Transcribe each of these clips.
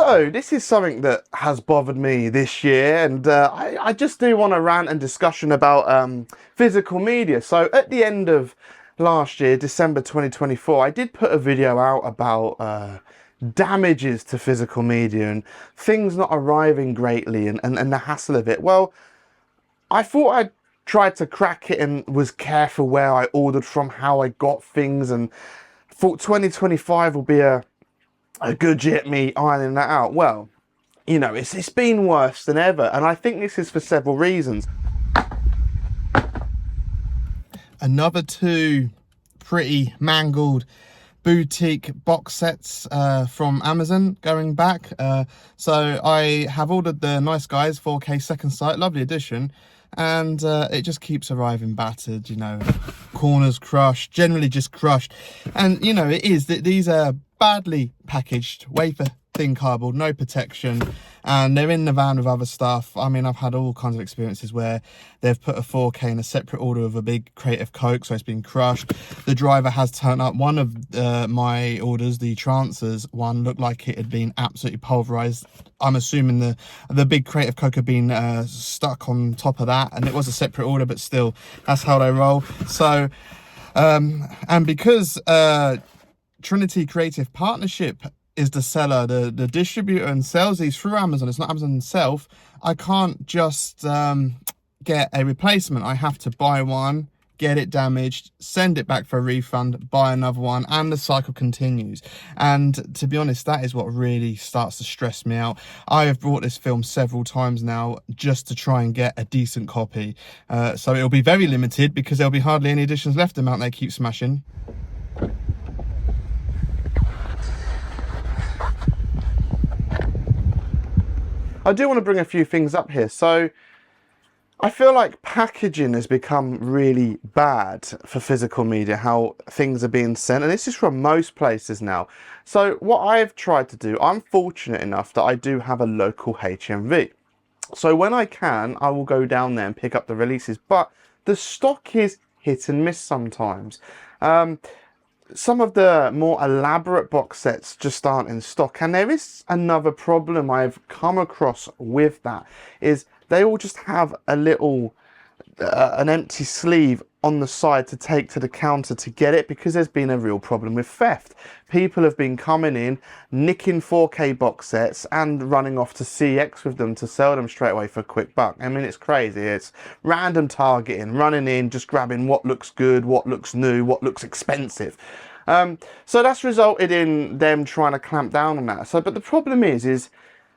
So this is something that has bothered me this year, and I just do want to rant and discussion about physical media. So at the end of last year, December 2024, I did put a video out about damages to physical media and things not arriving greatly and the hassle of it. Well, I thought I'd tried to crack it and was careful where I ordered from, how I got things, and thought 2025 will be a good year at me ironing that out. Well, you know, it's been worse than ever, and I think this is for several reasons. Another two pretty mangled boutique box sets from Amazon going back. So I have ordered the Nice Guys 4K second sight, lovely edition, and it just keeps arriving battered, you know, corners crushed, generally just crushed. And you know, it is that these are badly packaged, wafer thin cardboard, no protection, and they're in the van with other stuff. I mean, I've had all kinds of experiences where they've put a 4K in a separate order of a big crate of Coke, so it's been crushed. The driver has turned up. One of my orders, the Trancers one, looked like it had been absolutely pulverized. I'm assuming the big crate of Coke had been stuck on top of that, and it was a separate order, but still, that's how they roll. So and because Trinity Creative Partnership is the seller, the distributor, and sells these through Amazon, it's not Amazon itself, I can't just get a replacement. I have to buy one, get it damaged, send it back for a refund, buy another one, and the cycle continues. And to be honest, that is what really starts to stress me out. I have bought this film several times now just to try and get a decent copy. So it'll be very limited because there'll be hardly any editions left, the amount they keep smashing. I do want to bring a few things up here. So I feel like packaging has become really bad for physical media, how things are being sent, and this is from most places now. So what I've tried to do, I'm fortunate enough that I do have a local HMV. So when I can, I will go down there and pick up the releases, but the stock is hit and miss sometimes. Some of the more elaborate box sets just aren't in stock, and there is another problem I've come across with that, is they all just have a little an empty sleeve on the side to take to the counter to get it, because there's been a real problem with theft. People have been coming in, nicking 4K box sets and running off to CX with them to sell them straight away for a quick buck. I mean, it's crazy. It's random targeting, running in, just grabbing what looks good, what looks new, what looks expensive. So that's resulted in them trying to clamp down on that. So, but the problem is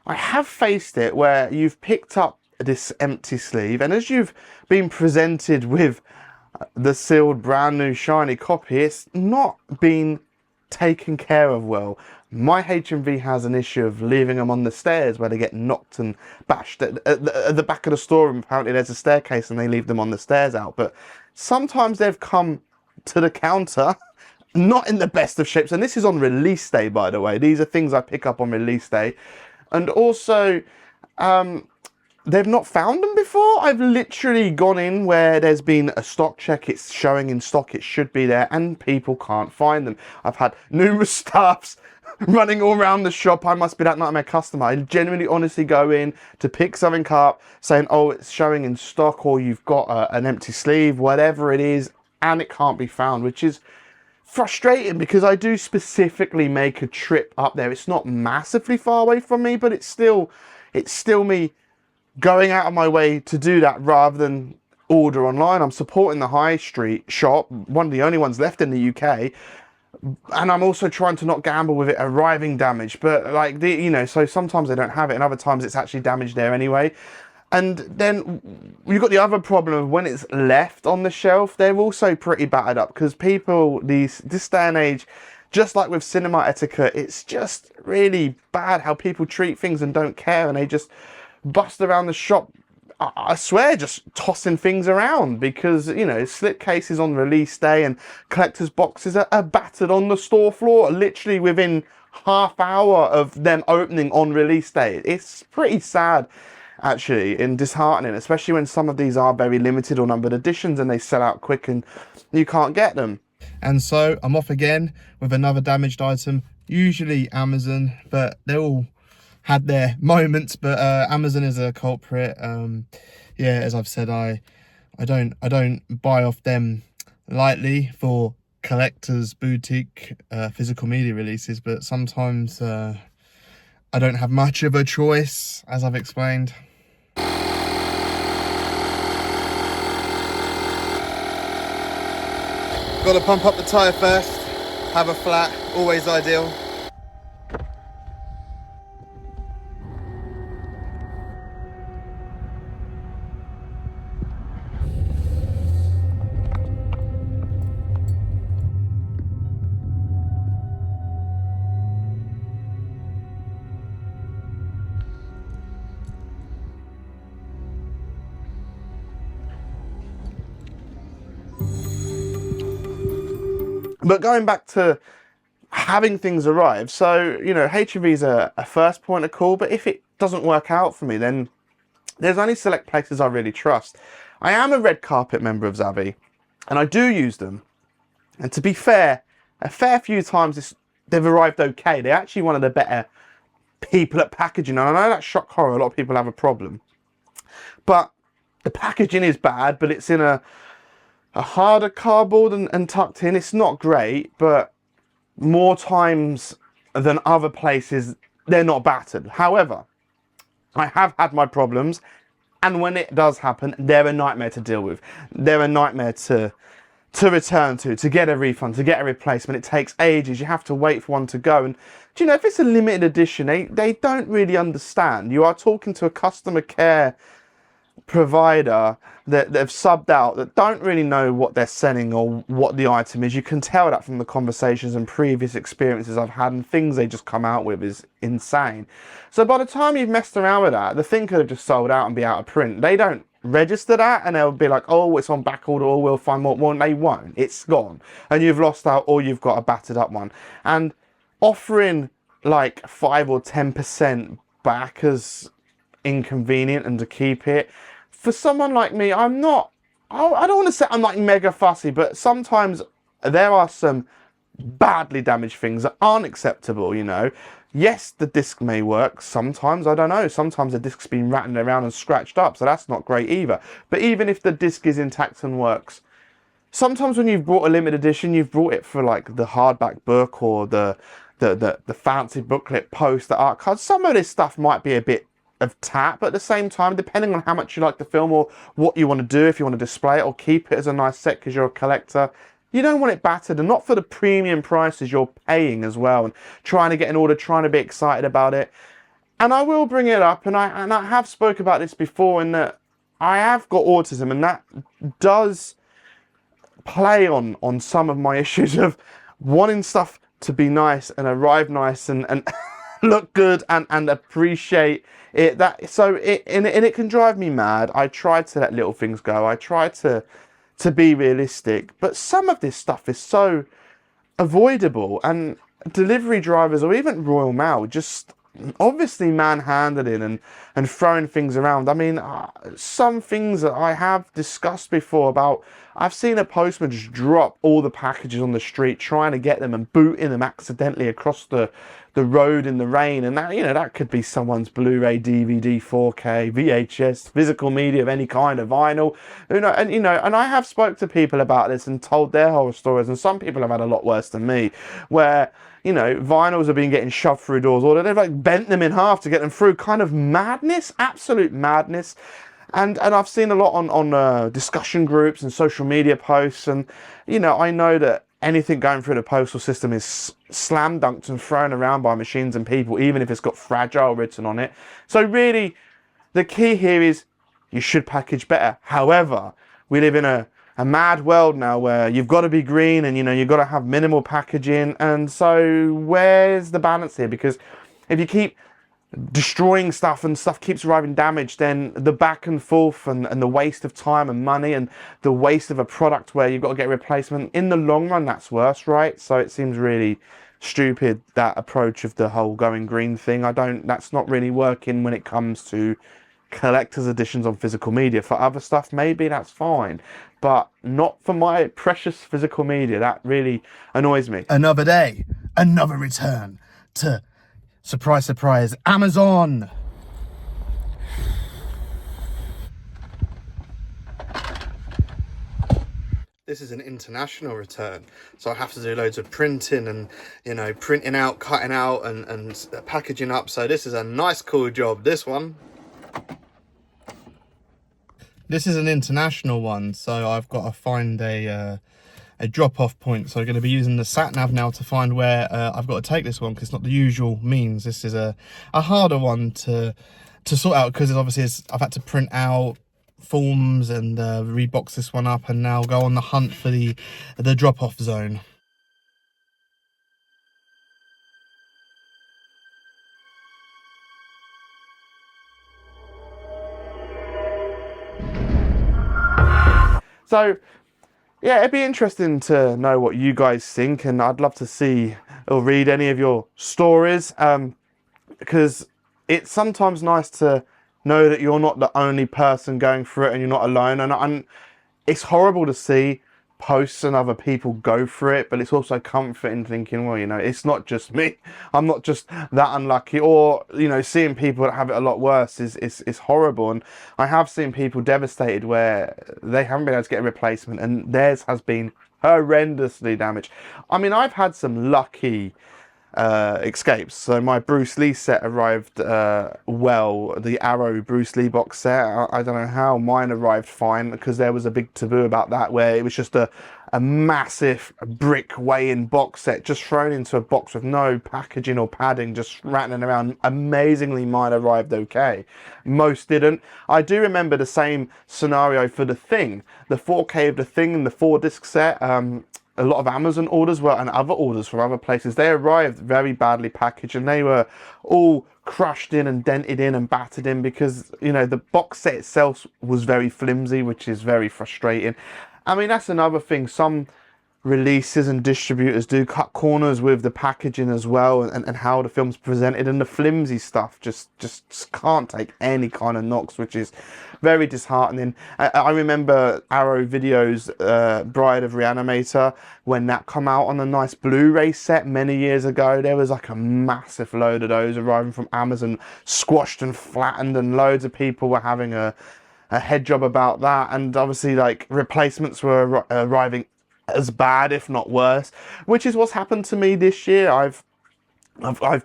I have faced it where you've picked up this empty sleeve, and as you've been presented with the sealed brand new shiny copy, it's not been taken care of well. My HMV has an issue of leaving them on the stairs where they get knocked and bashed at the back of the storeroom. Apparently there's a staircase and they leave them on the stairs out, but sometimes they've come to the counter not in the best of shapes, and this is on release day, by the way. These are things I pick up on release day. And also they've not found them before. I've literally gone in where there's been a stock check, it's showing in stock, it should be there, and people can't find them. I've had numerous staffs running all around the shop. I must be that nightmare customer. I genuinely honestly go in to pick something up saying, oh, it's showing in stock, or you've got an empty sleeve, whatever it is, and it can't be found, which is frustrating because I do specifically make a trip up there. It's not massively far away from me, but it's still me going out of my way to do that rather than order online. I'm supporting the high street shop, one of the only ones left in the UK, and I'm also trying to not gamble with it arriving damaged. But like, you know, so sometimes they don't have it and other times it's actually damaged there anyway. And then you've got the other problem of when it's left on the shelf, they're also pretty battered up, because people, this day and age, just like with cinema etiquette, it's just really bad how people treat things and don't care, and they just bust around the shop, I swear, just tossing things around, because, you know, slipcases on release day and collector's boxes are battered on the store floor literally within half hour of them opening on release day. It's pretty sad, actually, and disheartening, especially when some of these are very limited or numbered editions and they sell out quick and you can't get them. And so I'm off again with another damaged item, usually Amazon, but they're all had their moments, but Amazon is a culprit. Yeah, as I've said, I don't buy off them lightly for collectors, boutique, physical media releases, but sometimes I don't have much of a choice, as I've explained. Got to pump up the tyre first, have a flat, always ideal. But going back to having things arrive, so, you know, H&V is a first point of call, but if it doesn't work out for me, then there's only select places I really trust. I am a red carpet member of Zavvi, and I do use them. And to be fair, a fair few times they've arrived okay. They're actually one of the better people at packaging. And I know that's shock horror, a lot of people have a problem. But the packaging is bad, but it's in a harder cardboard and tucked in. It's not great, but more times than other places, they're not battered. However, I have had my problems, and when it does happen, they're a nightmare to deal with. They're a nightmare to return to get a refund, to get a replacement. It takes ages. You have to wait for one to go. And do you know, if it's a limited edition, they don't really understand. You are talking to a customer care provider that they've subbed out, that don't really know what they're selling or what the item is. You can tell that from the conversations and previous experiences I've had, and things they just come out with is insane. So by the time you've messed around with that, the thing could have just sold out and be out of print. They don't register that, and they'll be like, oh, it's on back order, or we'll find more. Well, they won't. It's gone, and you've lost out, or you've got a battered up one. And offering like 5 or 10% back as inconvenient and to keep it, for someone like me, I don't want to say I'm like mega fussy, but sometimes there are some badly damaged things that aren't acceptable, you know. Yes, the disc may work. Sometimes, I don't know, sometimes the disc's been rattled around and scratched up, so that's not great either. But even if the disc is intact and works, sometimes when you've brought a limited edition, you've brought it for like the hardback book or the fancy booklet poster art cards. Some of this stuff might be a bit of tap, but at the same time, depending on how much you like the film or what you want to do, if you want to display it or keep it as a nice set because you're a collector, you don't want it battered, and not for the premium prices you're paying as well, and trying to get an order, trying to be excited about it. And I will bring it up, and I have spoke about this before, in that I have got autism, and that does play on some of my issues of wanting stuff to be nice and arrive nice and look good and appreciate it. It can drive me mad. I try to let little things go. I try to be realistic, but some of this stuff is so avoidable, and delivery drivers or even Royal Mail just obviously manhandling and throwing things around. I mean, some things that I have discussed before about, I've seen a postman just drop all the packages on the street trying to get them and booting them accidentally across the road in the rain, and that, you know, that could be someone's Blu-ray, DVD, 4K, VHS, physical media of any kind, of vinyl, and I have spoke to people about this and told their horror stories, and some people have had a lot worse than me, where, you know, vinyls have been getting shoved through doors, or they've like bent them in half to get them through. Kind of madness, absolute madness. And I've seen a lot on discussion groups and social media posts, and, you know, I know that anything going through the postal system is slam dunked and thrown around by machines and people, even if it's got fragile written on it. So really, the key here is you should package better. However, we live in a mad world now where you've got to be green, and, you know, you've got to have minimal packaging. And so where's the balance here? Because if you keep destroying stuff and stuff keeps arriving damaged, then the back and forth and the waste of time and money and the waste of a product where you've got to get a replacement, in the long run, that's worse, right? So it seems really stupid, that approach of the whole going green thing. That's not really working when it comes to collector's editions on physical media. For other stuff, maybe that's fine, but not for my precious physical media. That really annoys me. Another day, another return to Surprise, surprise, Amazon! This is an international return, so I have to do loads of printing and, you know, printing out, cutting out and packaging up. So this is a nice, cool job, this one. This is an international one, so I've got to find a drop-off point. So I'm going to be using the sat-nav now to find where I've got to take this one, because it's not the usual means. This is a harder one to sort out, because obviously I've had to print out forms and rebox this one up, and now go on the hunt for the drop-off zone. So yeah, it'd be interesting to know what you guys think, and I'd love to see or read any of your stories, because it's sometimes nice to know that you're not the only person going through it and you're not alone. And it's horrible to see posts and other people go through it, but it's also comforting thinking, well, you know, it's not just me. I'm not just that unlucky. Or, you know, seeing people that have it a lot worse is horrible. And I have seen people devastated where they haven't been able to get a replacement, and theirs has been horrendously damaged. I mean, I've had some lucky escapes. So my Bruce Lee set arrived well, the Arrow Bruce Lee box set. I don't know how mine arrived fine, because there was a big taboo about that, where it was just a massive brick weigh-in box set just thrown into a box with no packaging or padding, just rattling around. Amazingly mine arrived okay. Most didn't. I do remember the same scenario for The Thing, the 4K of The Thing and the 4-disc set. A lot of Amazon orders were, and other orders from other places, they arrived very badly packaged, and they were all crushed in and dented in and battered in, because, you know, the box set itself was very flimsy, which is very frustrating. I mean, that's another thing. Some releases and distributors do cut corners with the packaging as well, and how the film's presented, and the flimsy stuff just can't take any kind of knocks, which is very disheartening. I remember Arrow Video's Bride of Reanimator, when that come out on a nice Blu-ray set many years ago. There was like a massive load of those arriving from Amazon, squashed and flattened, and loads of people were having a head job about that. And obviously, like, replacements were arriving as bad, if not worse, which is what's happened to me this year. I've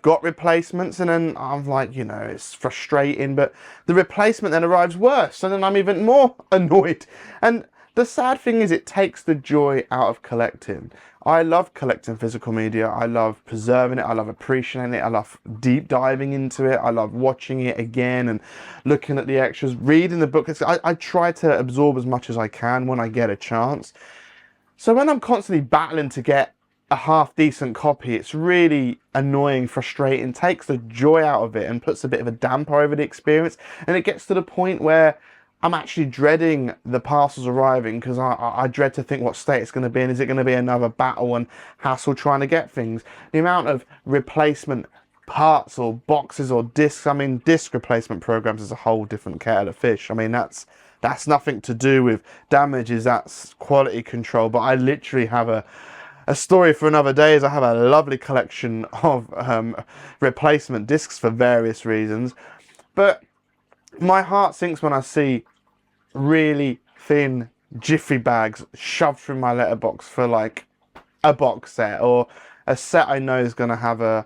got replacements, and then I'm like, you know, it's frustrating, but the replacement then arrives worse, and then I'm even more annoyed. And the sad thing is, it takes the joy out of collecting. I love collecting physical media. I love preserving it. I love appreciating it. I love deep diving into it. I love watching it again and looking at the extras, reading the book. I try to absorb as much as I can when I get a chance. So when I'm constantly battling to get a half-decent copy, it's really annoying, frustrating, takes the joy out of it, and puts a bit of a damper over the experience. And it gets to the point where I'm actually dreading the parcels arriving, because I dread to think what state it's going to be in. Is it going to be another battle and hassle trying to get things? The amount of replacement parts or boxes or discs, I mean, disc replacement programs is a whole different kettle of fish. I mean, that's nothing to do with damages, that's quality control. But I literally have a story for another day, as I have a lovely collection of replacement discs for various reasons. But my heart sinks when I see really thin jiffy bags shoved through my letterbox for like a box set, or a set I know is going to have a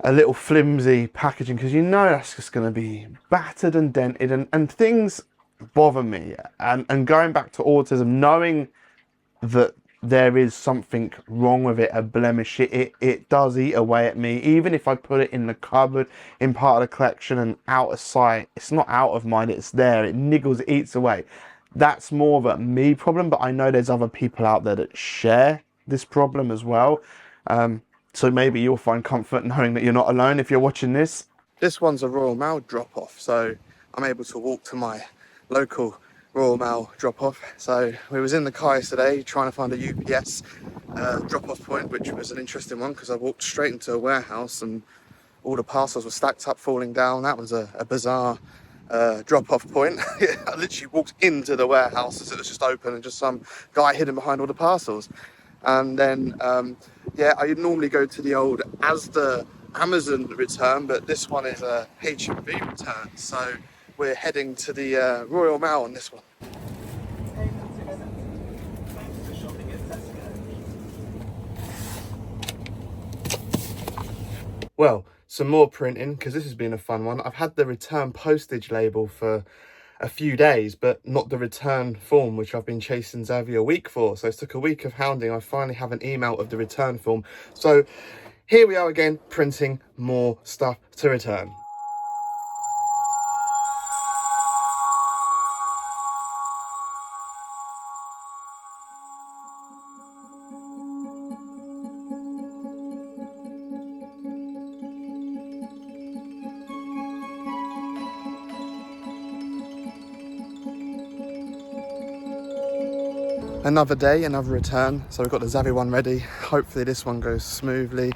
little flimsy packaging, because you know that's just going to be battered and dented, and things bother me. And going back to autism, knowing that there is something wrong with it, a blemish, it does eat away at me. Even if I put it in the cupboard, in part of the collection and out of sight, it's not out of mind, it's there, it niggles, it eats away. That's more of a me problem, but I know there's other people out there that share this problem as well. So maybe you'll find comfort knowing that you're not alone if you're watching this. This one's a Royal Mail drop-off, so I'm able to walk to my local Royal Mail drop-off. So we was in the car yesterday trying to find a UPS drop-off point, which was an interesting one, because I walked straight into a warehouse and all the parcels were stacked up, falling down. That was a bizarre drop-off point. I literally walked into the warehouse as it was just open, and just some guy hidden behind all the parcels. And then yeah, I normally go to the old Asda Amazon return, but this one is a H&V return. So we're heading to the Royal Mail on this one. Well, some more printing, because this has been a fun one. I've had the return postage label for a few days, but not the return form, which I've been chasing Xavi a week for. So it took a week of hounding. I finally have an email of the return form. So here we are again, printing more stuff to return. Another day, another return. So we've got the Xavi one ready. Hopefully this one goes smoothly.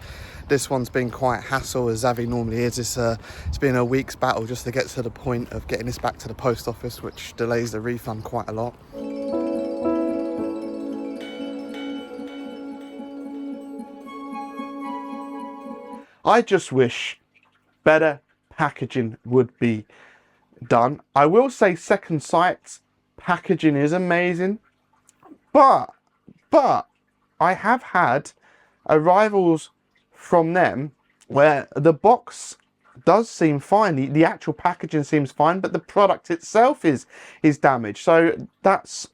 This one's been quite hassle, as Xavi normally is. It's been a week's battle just to get to the point of getting this back to the post office, which delays the refund quite a lot. I just wish better packaging would be done. I will say Second Sight's packaging is amazing. But I have had arrivals from them where the box does seem fine. The actual packaging seems fine, but the product itself is damaged. So that's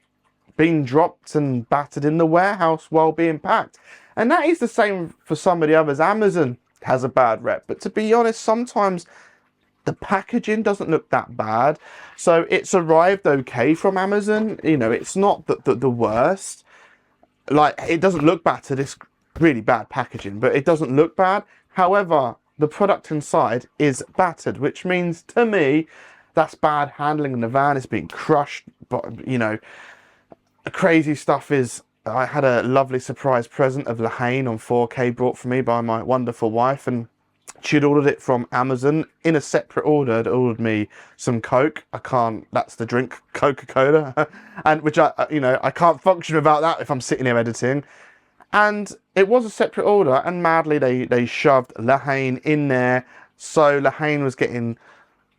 been dropped and battered in the warehouse while being packed. And that is the same for some of the others. Amazon has a bad rep, but to be honest, sometimes the packaging doesn't look that bad. So it's arrived okay from Amazon. You know, it's not the worst. Like, it doesn't look bad to this really bad packaging, but it doesn't look bad. However, the product inside is battered, which means to me, that's bad handling in the van. It's been crushed. But, you know, the crazy stuff is, I had a lovely surprise present of Lahane on 4K brought for me by my wonderful wife, and she'd ordered it from Amazon in a separate order. It ordered me some Coke. That's the drink, Coca-Cola, and which I can't function without that if I'm sitting here editing. And it was a separate order, and madly they shoved Lahane in there. So Lahane was getting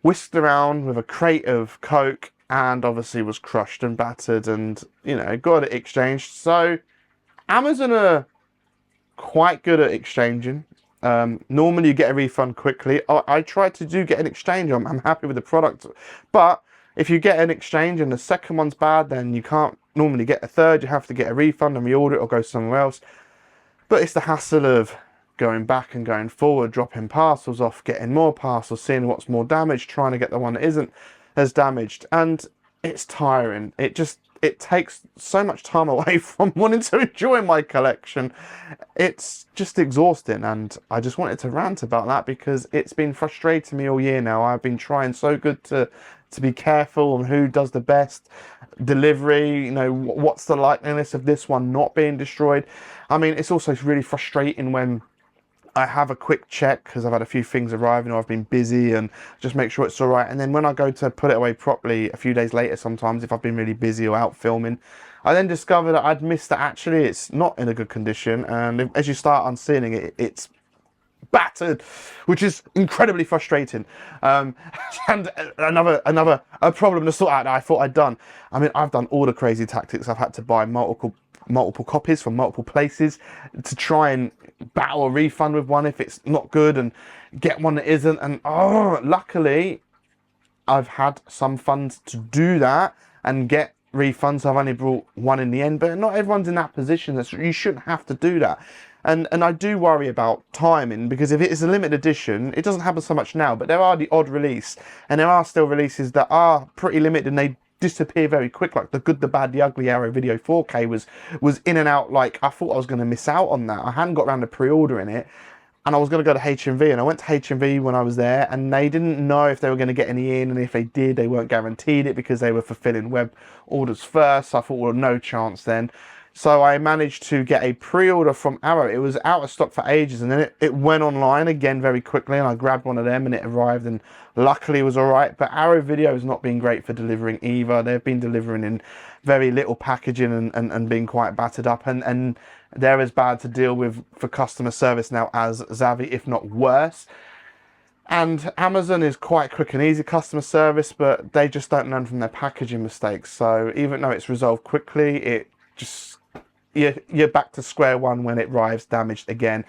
whisked around with a crate of Coke, and obviously was crushed and battered, and got it exchanged. So Amazon are quite good at exchanging. Normally you get a refund quickly. I tried to get an exchange. I'm happy with the product, but if you get an exchange and the second one's bad, then you can't normally get a third. You have to get a refund and reorder it or go somewhere else. But it's the hassle of going back and going forward, dropping parcels off, getting more parcels, seeing what's more damaged, trying to get the one that isn't as damaged, and it's tiring. It takes so much time away from wanting to enjoy my collection. It's just exhausting, and I just wanted to rant about that because it's been frustrating me all year now. I've been trying so good to be careful on who does the best delivery, what's the likeliness of this one not being destroyed. I mean, it's also really frustrating when I have a quick check because I've had a few things arriving or I've been busy, and just make sure it's all right. And then when I go to put it away properly a few days later, sometimes if I've been really busy or out filming, I then discover that I'd missed that actually it's not in a good condition. And as you start unsealing it, it's battered, which is incredibly frustrating. And another problem to sort out that I thought I'd done. I mean, I've done all the crazy tactics. I've had to buy multiple copies from multiple places to try and battle a refund with one if it's not good, and get one that isn't. And luckily I've had some funds to do that and get refunds. I've only brought one in the end, but not everyone's in that position. You shouldn't have to do that. And I do worry about timing, because if it is a limited edition, it doesn't happen so much now, but there are the odd release, and there are still releases that are pretty limited and they disappear very quick, like the Good, the Bad, the Ugly Arrow Video 4K was in and out. Like, I thought I was going to miss out on that. I hadn't got around to pre-ordering it, and I was going to go to H&V, and I went to H&V when I was there, and they didn't know if they were going to get any in, and if they did, they weren't guaranteed it because they were fulfilling web orders first. So I thought, well, no chance then. So I managed to get a pre-order from Arrow. It was out of stock for ages, and then it went online again very quickly, and I grabbed one of them and it arrived, and luckily it was all right. But Arrow Video has not been great for delivering either. They've been delivering in very little packaging and being quite battered up. And They're as bad to deal with for customer service now as Zavvi, if not worse. And Amazon is quite quick and easy customer service, but they just don't learn from their packaging mistakes. So even though it's resolved quickly, it just, you're back to square one when it arrives damaged again.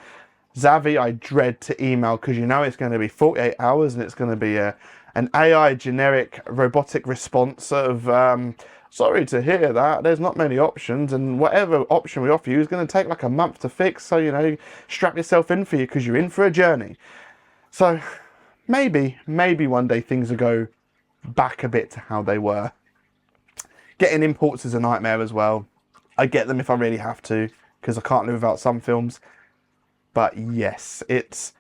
Zavvi, I dread to email because you know it's going to be 48 hours and it's going to be an AI generic robotic response of, sorry to hear that, there's not many options, and whatever option we offer you is going to take like a month to fix. So, you know, strap yourself in for you because you're in for a journey. So maybe one day things will go back a bit to how they were. Getting imports is a nightmare as well. I get them if I really have to because I can't live without some films. But yes, it's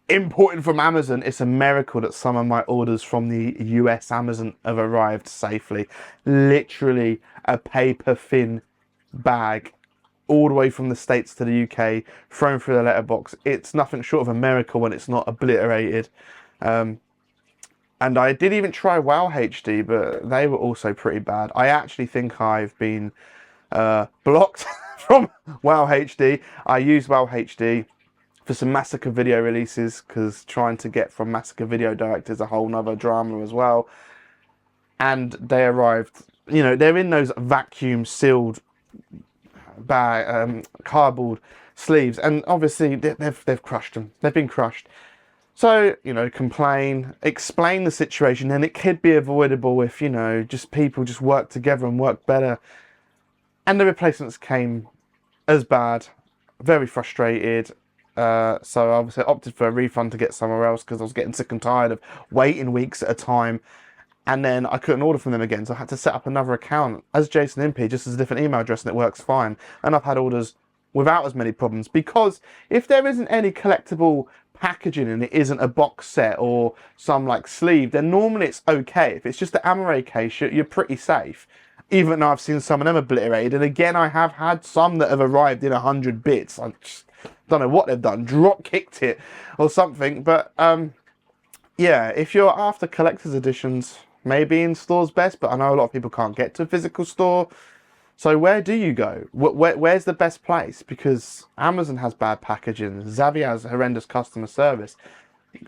importing from Amazon. It's a miracle that some of my orders from the US Amazon have arrived safely. Literally a paper thin bag all the way from the States to the UK, thrown through the letterbox. It's nothing short of a miracle when it's not obliterated. And I did even try WoW HD, but they were also pretty bad. I actually think I've been blocked from WoW HD. I use WoW HD for some Massacre video releases because trying to get from Massacre Video Direct is a whole nother drama as well. And they arrived, you know, they're in those vacuum sealed bag, cardboard sleeves, and obviously they've crushed them. They've been crushed. So, you know, complain, explain the situation, and it could be avoidable if, you know, just people just work together and work better. And the replacements came as bad, very frustrated. So obviously I opted for a refund to get somewhere else because I was getting sick and tired of waiting weeks at a time. And then I couldn't order from them again, so I had to set up another account as Jason MP, just as a different email address, and it works fine. And I've had orders without as many problems, because if there isn't any collectible packaging and it isn't a box set or some like sleeve, then normally it's okay. If it's just the Amaray case, you're pretty safe. Even though I've seen some of them obliterated, and again, I have had some that have arrived in 100 bits. I just don't know what they've done, drop kicked it or something. But yeah, if you're after collector's editions, maybe in stores best, but I know a lot of people can't get to a physical store. So where do you go? Where's the best place? Because Amazon has bad packaging, Zavvi has horrendous customer service.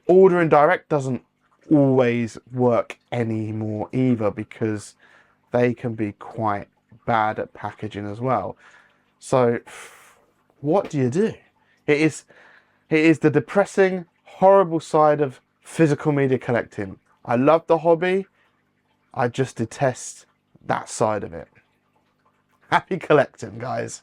Ordering direct doesn't always work anymore either, because they can be quite bad at packaging as well. So what do you do? It is the depressing, horrible side of physical media collecting. I love the hobby. I just detest that side of it. Happy collecting, guys.